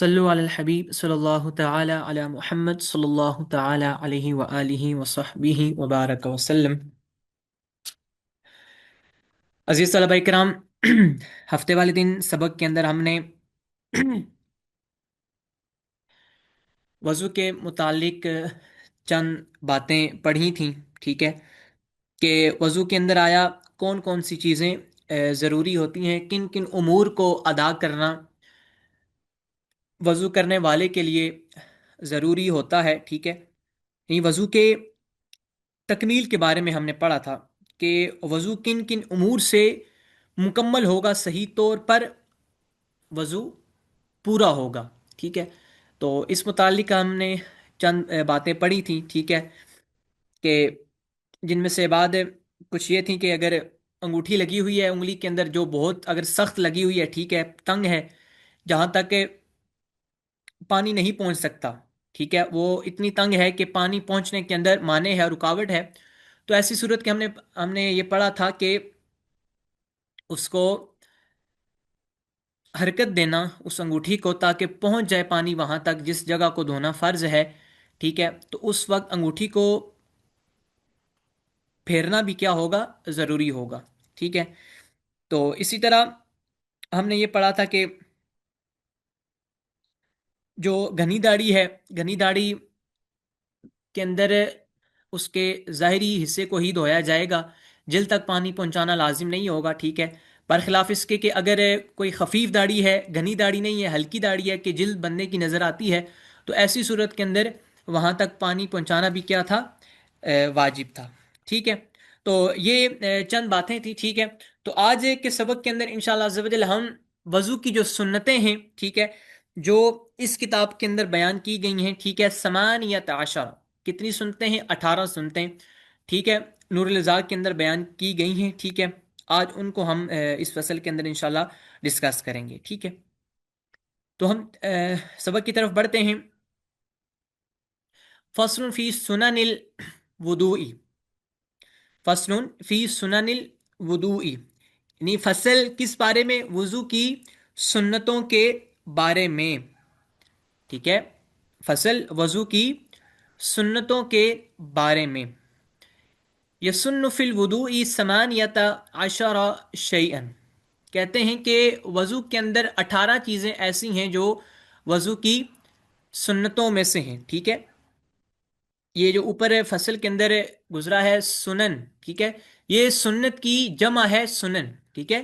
صلو علی الحبیب صلی اللہ تعالی علی محمد صلی اللہ تعالی علیہ وآلہ وصحبہ وبارک وسلم۔ عزیز طلبہ کرام، ہفتے والے دن سبق کے اندر ہم نے وضو کے متعلق چند باتیں پڑھی تھیں، ٹھیک ہے، کہ وضو کے اندر آیا کون کون سی چیزیں ضروری ہوتی ہیں، کن کن امور کو ادا کرنا وضو کرنے والے کے لیے ضروری ہوتا ہے، ٹھیک ہے۔ یعنی وضو کے تکمیل کے بارے میں ہم نے پڑھا تھا کہ وضو کن کن امور سے مکمل ہوگا، صحیح طور پر وضو پورا ہوگا، ٹھیک ہے۔ تو اس متعلق ہم نے چند باتیں پڑھی تھیں، ٹھیک ہے، کہ جن میں سے بعد کچھ یہ تھیں کہ اگر انگوٹھی لگی ہوئی ہے انگلی کے اندر، جو بہت اگر سخت لگی ہوئی ہے، ٹھیک ہے، تنگ ہے، جہاں تک کہ پانی نہیں پہنچ سکتا، ٹھیک ہے، وہ اتنی تنگ ہے کہ پانی پہنچنے کے اندر مانع ہے، رکاوٹ ہے، تو ایسی صورت کے ہم نے یہ پڑھا تھا کہ اس کو حرکت دینا اس انگوٹھی کو، تاکہ پہنچ جائے پانی وہاں تک جس جگہ کو دھونا فرض ہے، ٹھیک ہے۔ تو اس وقت انگوٹھی کو پھیرنا بھی کیا ہوگا، ضروری ہوگا، ٹھیک ہے۔ تو اسی طرح ہم نے یہ پڑھا تھا کہ جو گھنی داڑھی ہے، گھنی داڑھی کے اندر اس کے ظاہری حصے کو ہی دھویا جائے گا، جلد تک پانی پہنچانا لازم نہیں ہوگا، ٹھیک ہے۔ برخلاف اس کے کہ اگر کوئی خفیف داڑھی ہے، گھنی داڑھی نہیں ہے، ہلکی داڑھی ہے کہ جلد بننے کی نظر آتی ہے، تو ایسی صورت کے اندر وہاں تک پانی پہنچانا بھی کیا تھا، واجب تھا، ٹھیک ہے۔ تو یہ چند باتیں تھیں، ٹھیک ہے۔ تو آج کے سبق کے اندر انشاءاللہ عز و جل ہم وضو کی جو سنتیں ہیں، ٹھیک ہے، جو اس کتاب کے اندر بیان کی گئی ہیں، ٹھیک ہے، ثمانیۃ عشر، کتنی سنتیں ہیں، 18 سنتیں، ٹھیک ہے، نور الازاق کے اندر بیان کی گئی ہیں، ٹھیک ہے۔ آج ان کو ہم اس فصل کے اندر انشاءاللہ ڈسکس کریں گے، ٹھیک ہے۔ تو ہم سبق کی طرف بڑھتے ہیں۔ فصل فی سنن الوضوء، فصل فی سنن الوضوء، یعنی فصل کس بارے میں، وضو کی سنتوں کے بارے میں، ٹھیک ہے، فصل وضو کی سنتوں کے بارے میں۔ یسن فی الوضوء ثمانیۃ عشر شیئا، کہتے ہیں کہ وضو کے اندر 18 چیزیں ایسی ہیں جو وضو کی سنتوں میں سے ہیں، ٹھیک ہے۔ یہ جو اوپر فصل کے اندر گزرا ہے سنن، ٹھیک ہے، یہ سنت کی جمع ہے، سنن، ٹھیک ہے،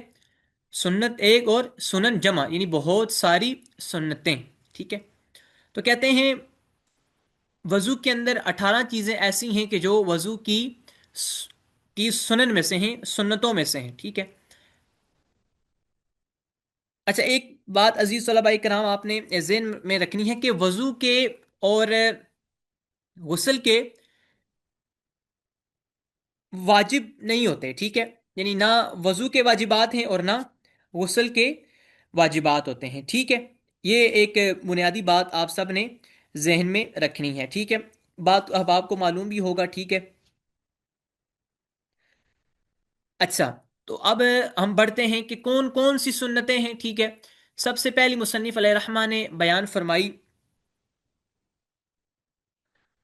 سنت ایک اور سنن جمع، یعنی بہت ساری سنتیں، ٹھیک ہے۔ تو کہتے ہیں وضو کے اندر 18 چیزیں ایسی ہیں کہ جو وضو کی سنن میں سے ہیں، سنتوں میں سے ہیں، ٹھیک ہے۔ اچھا، ایک بات عزیز طلباء کرام آپ نے ذہن میں رکھنی ہے کہ وضو کے اور غسل کے واجب نہیں ہوتے، ٹھیک ہے، یعنی نہ وضو کے واجبات ہیں اور نہ غسل کے واجبات ہوتے ہیں، ٹھیک ہے۔ یہ ایک بنیادی بات آپ سب نے ذہن میں رکھنی ہے، ٹھیک ہے، بات اب آپ کو معلوم بھی ہوگا، ٹھیک ہے۔ اچھا، تو اب ہم بڑھتے ہیں کہ کون کون سی سنتیں ہیں، ٹھیک ہے۔ سب سے پہلی مصنف علیہ الرحمٰ نے بیان فرمائی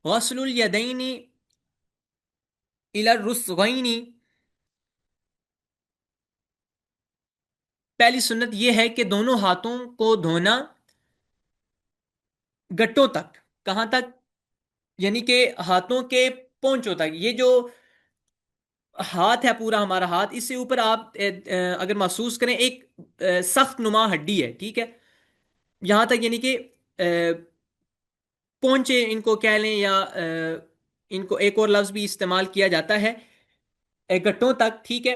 غسل الیدین الی الرسغین، پہلی سنت یہ ہے کہ دونوں ہاتھوں کو دھونا گٹوں تک، کہاں تک، یعنی کہ ہاتھوں کے پونچوں تک، یہ جو ہاتھ ہے پورا ہمارا ہاتھ، اس سے اوپر آپ اگر محسوس کریں ایک سخت نما ہڈی ہے، ٹھیک ہے، یہاں تک، یعنی کہ پونچے ان کو کہہ لیں، یا ان کو ایک اور لفظ بھی استعمال کیا جاتا ہے، گٹوں تک، ٹھیک ہے،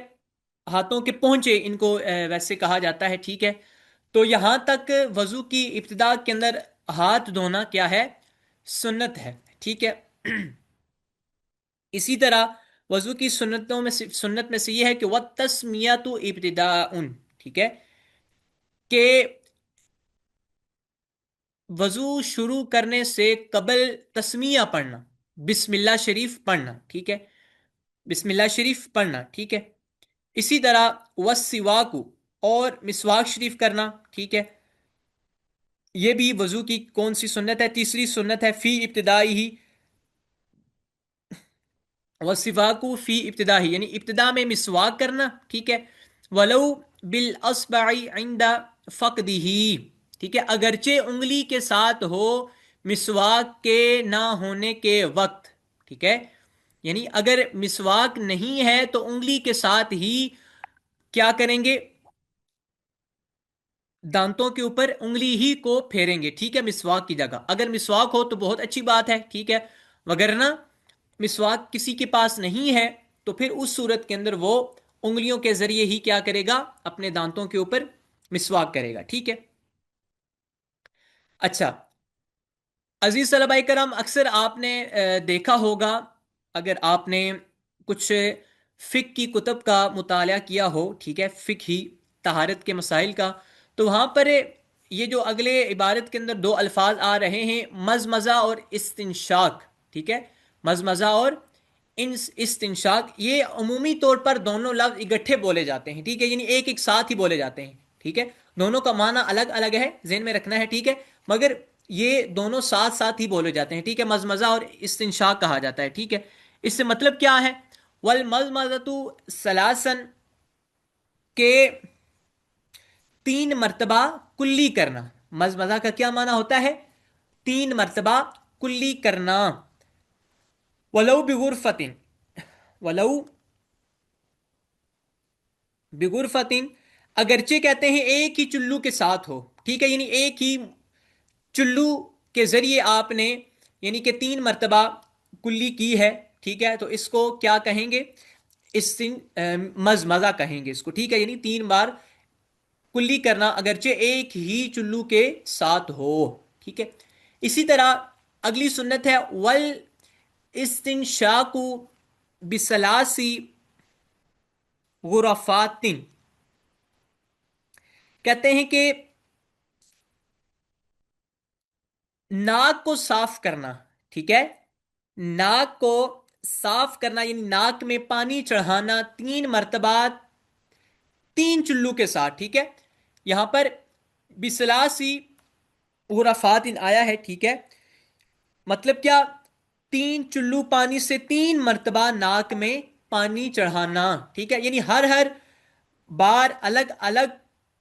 ہاتھوں کے پونچے ان کو ویسے کہا جاتا ہے، ٹھیک ہے۔ تو یہاں تک وضو کی ابتدا کے اندر ہاتھ دھونا کیا ہے، سنت ہے، ٹھیک ہے۔ اسی طرح وضو کی سنت میں سے یہ ہے کہ وَالتَّسْمِيَةُ ابتداء، ٹھیک ہے، کہ وضو شروع کرنے سے قبل تسمیہ پڑھنا، بسم اللہ شریف پڑھنا، ٹھیک ہے، بسم اللہ شریف پڑھنا، ٹھیک ہے۔ اسی طرح وَالسِّوَاكُ، اور مسواک شریف کرنا، ٹھیک ہے۔ یہ بھی وضو کی کون سی سنت ہے؟ تیسری سنت ہے فی ابتدائی ہی، وصفاقو فی ابتدا ہی، یعنی ابتدا میں مسواک کرنا، ٹھیک ہے، ولو بالاصبع عند فقدہ، ٹھیک ہے، اگرچہ انگلی کے ساتھ ہو مسواک کے نہ ہونے کے وقت، ٹھیک ہے، یعنی اگر مسواک نہیں ہے تو انگلی کے ساتھ ہی کیا کریں گے، دانتوں کے اوپر انگلی ہی کو پھیریں گے، ٹھیک ہے، مسواک کی جگہ اگر مسواک ہو تو بہت اچھی بات ہے، ٹھیک ہے، وگرنہ مسواک کسی کے پاس نہیں ہے تو پھر اس صورت کے اندر وہ انگلیوں کے ذریعے ہی کیا کرے گا، اپنے دانتوں کے اوپر مسواک کرے گا، ٹھیک ہے۔ اچھا عزیز طلبہ کرام، اکثر آپ نے دیکھا ہوگا، اگر آپ نے کچھ فقہ کی کتب کا مطالعہ کیا ہو، ٹھیک ہے، فقہی طہارت کے مسائل کا، تو وہاں پر یہ جو اگلے عبارت کے اندر دو الفاظ آ رہے ہیں، مزمزہ اور استنشاق، ٹھیک ہے، مزمزہ اور استنشاق، یہ عمومی طور پر دونوں لفظ اکٹھے بولے جاتے ہیں، ٹھیک ہے، یعنی ایک ایک ساتھ ہی بولے جاتے ہیں، ٹھیک ہے، دونوں کا معنی الگ الگ ہے، ذہن میں رکھنا ہے، ٹھیک ہے، مگر یہ دونوں ساتھ ساتھ ہی بولے جاتے ہیں، ٹھیک ہے، مزمزہ اور استنشاق کہا جاتا ہے، ٹھیک ہے، اس سے مطلب کیا ہے، والمزمزۃ ثلاثن، کے 3 مرتبہ کلی کرنا، مزمزہ کا کیا معنی ہوتا ہے، 3 مرتبہ کلی کرنا، ولو بغرفتن، ولو بغرفتن، اگرچہ کہتے ہیں ایک ہی چلو کے ساتھ ہو، ٹھیک ہے، یعنی ایک ہی چلو کے ذریعے آپ نے یعنی کہ 3 مرتبہ کلی کی ہے، ٹھیک ہے، تو اس کو کیا کہیں گے، مزمزہ کہیں گے اس کو، ٹھیک ہے، یعنی 3 بار کلی کرنا اگرچہ ایک ہی چلو کے ساتھ ہو، ٹھیک ہے۔ اسی طرح اگلی سنت ہے ول استنشاق بثلاث غرفات، کہتے ہیں کہ ناک کو صاف کرنا، ٹھیک ہے، ناک کو صاف کرنا یعنی ناک میں پانی چڑھانا 3 مرتبہ 3 چلو کے ساتھ، ٹھیک ہے، یہاں پر بسلاسی غرفات آیا ہے، ٹھیک ہے، مطلب کیا، 3 چلو پانی سے 3 مرتبہ ناک میں پانی چڑھانا، ٹھیک ہے، یعنی ہر ہر بار الگ الگ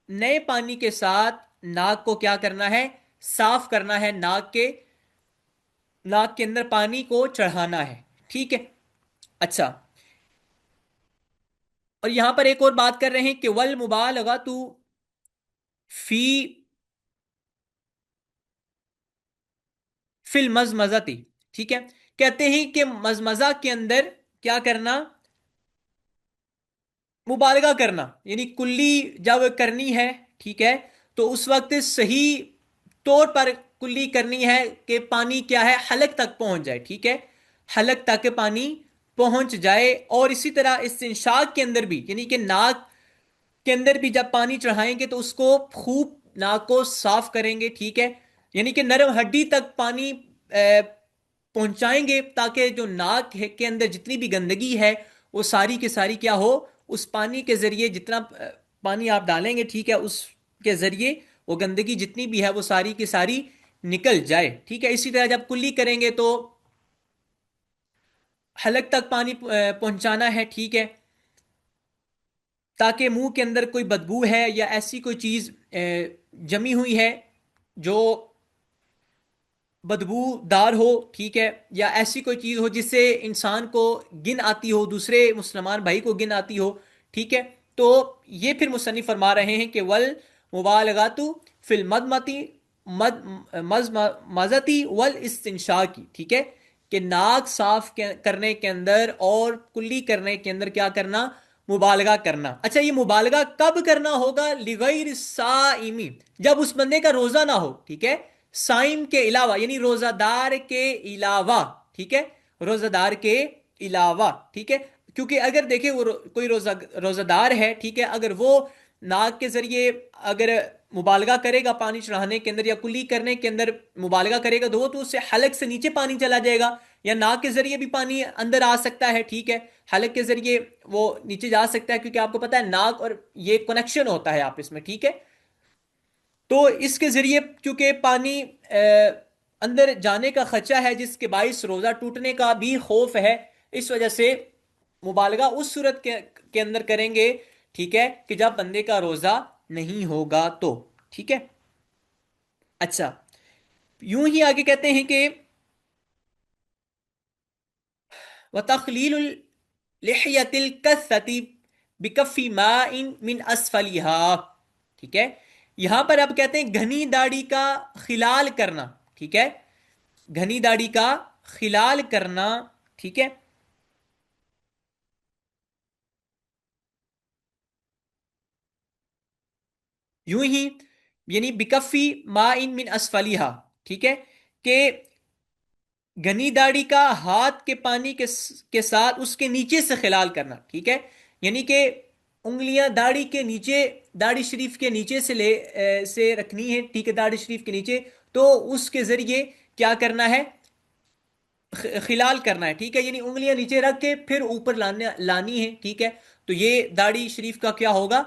نئے پانی کے ساتھ ناک کو کیا کرنا ہے، صاف کرنا ہے، ناک کے اندر پانی کو چڑھانا ہے، ٹھیک ہے۔ اچھا، اور یہاں پر ایک اور بات کر رہے ہیں کہ والمبالغۃ فی فی المزمزۃ، ٹھیک ہے، کہتے ہیں کہ مزمزہ کے اندر کیا کرنا، مبالغہ کرنا، یعنی کلی جب کرنی ہے، ٹھیک ہے، تو اس وقت صحیح طور پر کلی کرنی ہے کہ پانی کیا ہے، حلق تک پہنچ جائے، ٹھیک ہے، حلق تک پانی پہنچ جائے، اور اسی طرح استنشاق کے اندر بھی، یعنی کہ ناک کے اندر بھی جب پانی چڑھائیں گے تو اس کو خوب ناک کو صاف کریں گے، ٹھیک ہے، یعنی کہ نرم ہڈی تک پانی پہنچائیں گے تاکہ جو ناک کے اندر جتنی بھی گندگی ہے وہ ساری کی ساری کیا ہو، اس پانی کے ذریعے جتنا پانی آپ ڈالیں گے، ٹھیک ہے، اس کے ذریعے وہ گندگی جتنی بھی ہے وہ ساری کی ساری نکل جائے، ٹھیک ہے۔ اسی طرح جب کلی کریں گے تو حلق تک پانی پہنچانا ہے، ٹھیک ہے، تاکہ منہ کے اندر کوئی بدبو ہے یا ایسی کوئی چیز جمی ہوئی ہے جو بدبو دار ہو، ٹھیک ہے، یا ایسی کوئی چیز ہو جس سے انسان کو گن آتی ہو، دوسرے مسلمان بھائی کو گن آتی ہو، ٹھیک ہے، تو یہ پھر مصنف فرما رہے ہیں کہ ول مبالغات فی المدمتی مزتی ول استنشاقی، ٹھیک ہے، کہ ناک صاف کرنے کے اندر اور کلی کرنے کے اندر کیا کرنا، مبالغہ کرنا۔ اچھا، یہ مبالغہ کب کرنا ہوگا، لغیر الصائمی، جب اس بندے کا روزہ نہ ہو، ٹھیک ہے، سائم کے علاوہ یعنی روزہ دار کے علاوہ، ٹھیک ہے، روزہ دار کے علاوہ، ٹھیک ہے، کیونکہ اگر دیکھیں وہ کوئی روزہ دار ہے، ٹھیک ہے، اگر وہ ناک کے ذریعے اگر مبالغہ کرے گا پانی چڑھانے کے اندر یا کلی کرنے کے اندر مبالغہ کرے گا تو وہ تو اس سے حلق سے نیچے پانی چلا جائے گا، یا ناک کے ذریعے بھی پانی اندر آ سکتا ہے، ٹھیک ہے، حلق کے ذریعے وہ نیچے جا سکتا ہے، کیونکہ آپ کو پتا ہے ناک اور یہ کنیکشن ہوتا ہے آپس میں، ٹھیک ہے۔ تو اس کے ذریعے چونکہ پانی اندر جانے کا خدشہ ہے، جس کے باعث روزہ ٹوٹنے کا بھی خوف ہے، اس وجہ سے مبالغہ اس صورت کے اندر کریں گے، ٹھیک ہے، کہ جب بندے کا روزہ نہیں ہوگا تو، ٹھیک ہے۔ اچھا، یوں ہی آگے کہتے ہیں کہ وَتَخْلِيلُ الْلِحْيَةِ الْكَثَّةِ بِكَفِّ مَاءٍ مِّنْ أَسْفَلِهَا، ٹھیک ہے۔ یہاں پر اب کہتے ہیں گھنی داڑھی کا خلال کرنا، ٹھیک ہے، گھنی داڑھی کا خلال کرنا، ٹھیک ہے۔ یوں ہی یعنی بکفی ما ان من اسفلیہا، ٹھیک ہے، کہ گنی داڑھی کا ہاتھ کے پانی کے ساتھ اس کے نیچے سے خلال کرنا، ٹھیک ہے، یعنی کہ انگلیاں داڑھی کے نیچے، داڑھی شریف کے نیچے سے سے رکھنی ہے، ٹھیک ہے، داڑھی شریف کے نیچے، تو اس کے ذریعے کیا کرنا ہے، خلال کرنا ہے، ٹھیک ہے، یعنی انگلیاں نیچے رکھ کے پھر اوپر لانی ہے، ٹھیک ہے، تو یہ داڑھی شریف کا کیا ہوگا،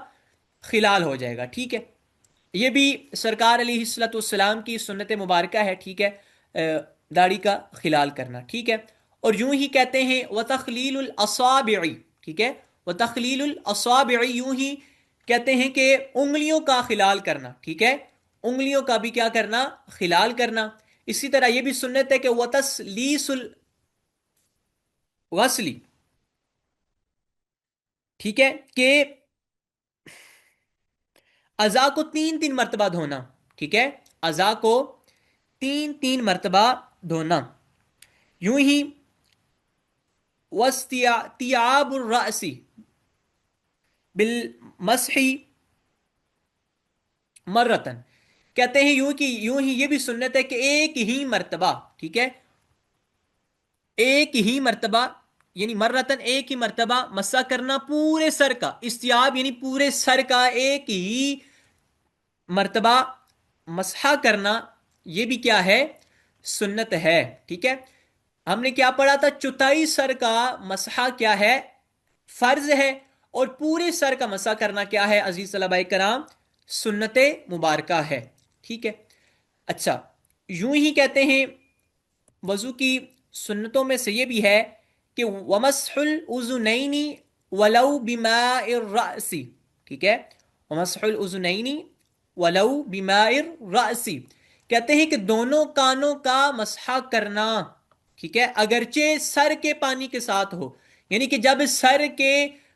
خلال ہو جائے گا، ٹھیک ہے۔ یہ بھی سرکار علیہ الصلوۃ والسلام کی سنت مبارکہ ہے، ٹھیک ہے، داڑھی کا خلال کرنا، ٹھیک ہے۔ اور یوں ہی کہتے ہیں وَتَخْلِيلُ الْأَصَابِعِ، ٹھیک ہے، وَتَخْلِيلُ الْأَصَابِعِ، یوں ہی کہتے ہیں کہ انگلیوں کا خلال کرنا، ٹھیک ہے، انگلیوں کا بھی کیا کرنا، خلال کرنا۔ اسی طرح یہ بھی سنت ہے کہ وَتَسْلِيسُ الْغَسْلِ، ٹھیک ہے، کہ اعضاء کو تین تین مرتبہ دھونا، ٹھیک ہے، اعضاء کو تین تین مرتبہ دھونا۔ یوں ہی وَاسْتِيَابُ الرَّأْسِ بالمسح مرتن، کہتے ہیں یوں ہی یہ بھی سنت ہے کہ ایک ہی مرتبہ، ٹھیک ہے، ایک ہی مرتبہ یعنی مرتن ایک ہی مرتبہ مسح کرنا پورے سر کا، استیاب یعنی پورے سر کا ایک ہی مرتبہ مسح کرنا، یہ بھی کیا ہے، سنت ہے، ٹھیک ہے۔ ہم نے کیا پڑھا تھا، چوتھائی سر کا مسح کیا ہے، فرض ہے، اور پورے سر کا مسح کرنا کیا ہے عزیز طلبہ کرام، سنت مبارکہ ہے، ٹھیک ہے۔ اچھا، یوں ہی کہتے ہیں وضو کی سنتوں میں سے یہ بھی ہے کہ وَمَسْحُ الْأُذُنَيْنِ وَلَوْ بِمَاءِ الرَّأْسِ، ٹھیک ہے، وَمَسْحُ الْأُذُنَيْنِ وَلَوْ بِمَاءِ الرَّأْسِ، کہتے ہیں کہ دونوں کانوں کا مسح کرنا، ٹھیک ہے، اگرچہ سر کے پانی کے ساتھ ہو، یعنی کہ جب سر کے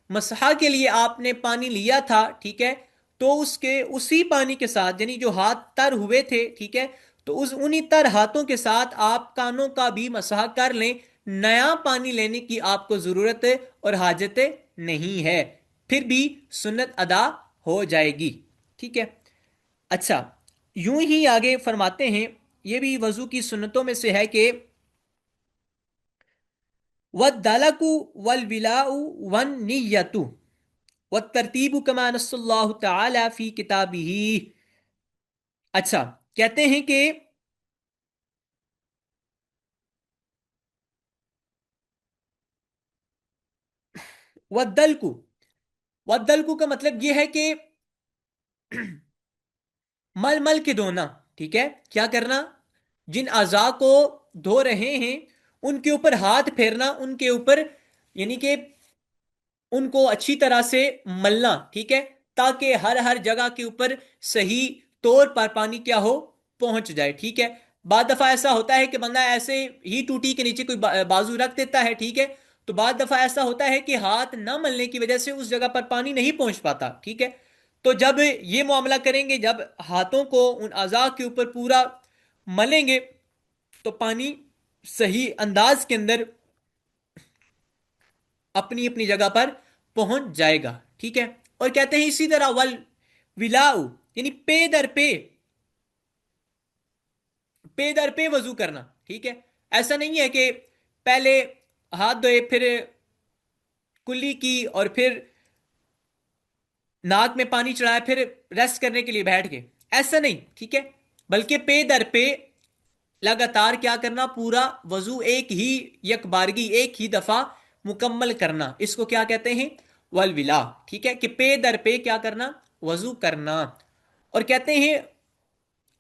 مسح کے لیے آپ نے پانی لیا تھا، ٹھیک ہے، تو اس کے اسی پانی کے ساتھ یعنی جو ہاتھ تر ہوئے تھے، ٹھیک ہے، تو انہی تر ہاتھوں کے ساتھ آپ کانوں کا بھی مسح کر لیں، نیا پانی لینے کی آپ کو ضرورت اور حاجت نہیں ہے، پھر بھی سنت ادا ہو جائے گی، ٹھیک ہے۔ اچھا، یوں ہی آگے فرماتے ہیں یہ بھی وضو کی سنتوں میں سے ہے کہ وَالدَّلَكُ وَالْوِلَاءُ وَالنِّيَّةُ وَالتَّرْتِيبُ كَمَا نَصَّ اللَّهُ تَعَالَى فِي كِتَابِهِ۔ اچھا، کہتے ہیں کہ وَالدَّلْكُ، وَالدَّلْكُ کا مطلب یہ ہے کہ مل مل کے دھونا، ٹھیک ہے، کیا کرنا، جن اعضاء کو دھو رہے ہیں ان کے اوپر ہاتھ پھیرنا، ان کے اوپر یعنی کہ ان کو اچھی طرح سے ملنا، ٹھیک ہے، تاکہ ہر ہر جگہ کے اوپر صحیح طور پر پانی کیا ہو، پہنچ جائے، ٹھیک ہے۔ بعض دفعہ ایسا ہوتا ہے کہ بندہ ایسے ہی ٹوٹی کے نیچے کوئی بازو رکھ دیتا ہے، ٹھیک ہے، تو بعض دفعہ ایسا ہوتا ہے کہ ہاتھ نہ ملنے کی وجہ سے اس جگہ پر پانی نہیں پہنچ پاتا، ٹھیک ہے، تو جب یہ معاملہ کریں گے، جب ہاتھوں کو ان اعضاء کے اوپر پورا ملیں گے تو پانی صحیح انداز کے اندر اپنی اپنی جگہ پر پہنچ جائے گا، ٹھیک ہے۔ اور کہتے ہیں اسی طرح ول ولاؤ یعنی پے در پہ وضو کرنا، ٹھیک ہے، ایسا نہیں ہے کہ پہلے ہاتھ دھوئے پھر کلی کی اور پھر ناک میں پانی چڑھایا پھر ریسٹ کرنے کے لیے بیٹھ گئے، ایسا نہیں، ٹھیک ہے، بلکہ پے در پہ لگاتار کیا کرنا، پورا وضو ایک ہی یک بارگی ایک ہی دفعہ مکمل کرنا، اس کو کیا کہتے ہیں، والولا، ٹھیک ہے، کہ پے در پہ کیا کرنا، وضو کرنا۔ اور کہتے ہیں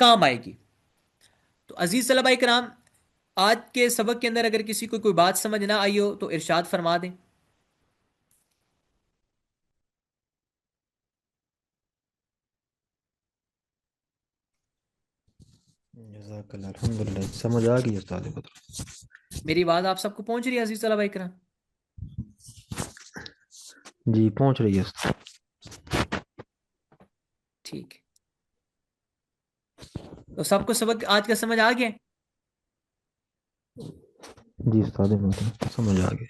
کام آئے گی. تو عزیز طلبہ کرام، آج کے سبق کے اندر اگر کسی کو کوئی بات سمجھ نہ آئی ہو تو ارشاد فرما دیں. جزاک اللہ، الحمدللہ سمجھ آ گئی استاد بدر. میری بات آپ سب کو پہنچ رہی ہے عزیز طلبہ کرام؟ جی پہنچ رہی ہے استاد. ٹھیک ہے. تو سب کو سبق آج کا سمجھ آ گیا؟ جی استاد بدر سمجھ آ گئی.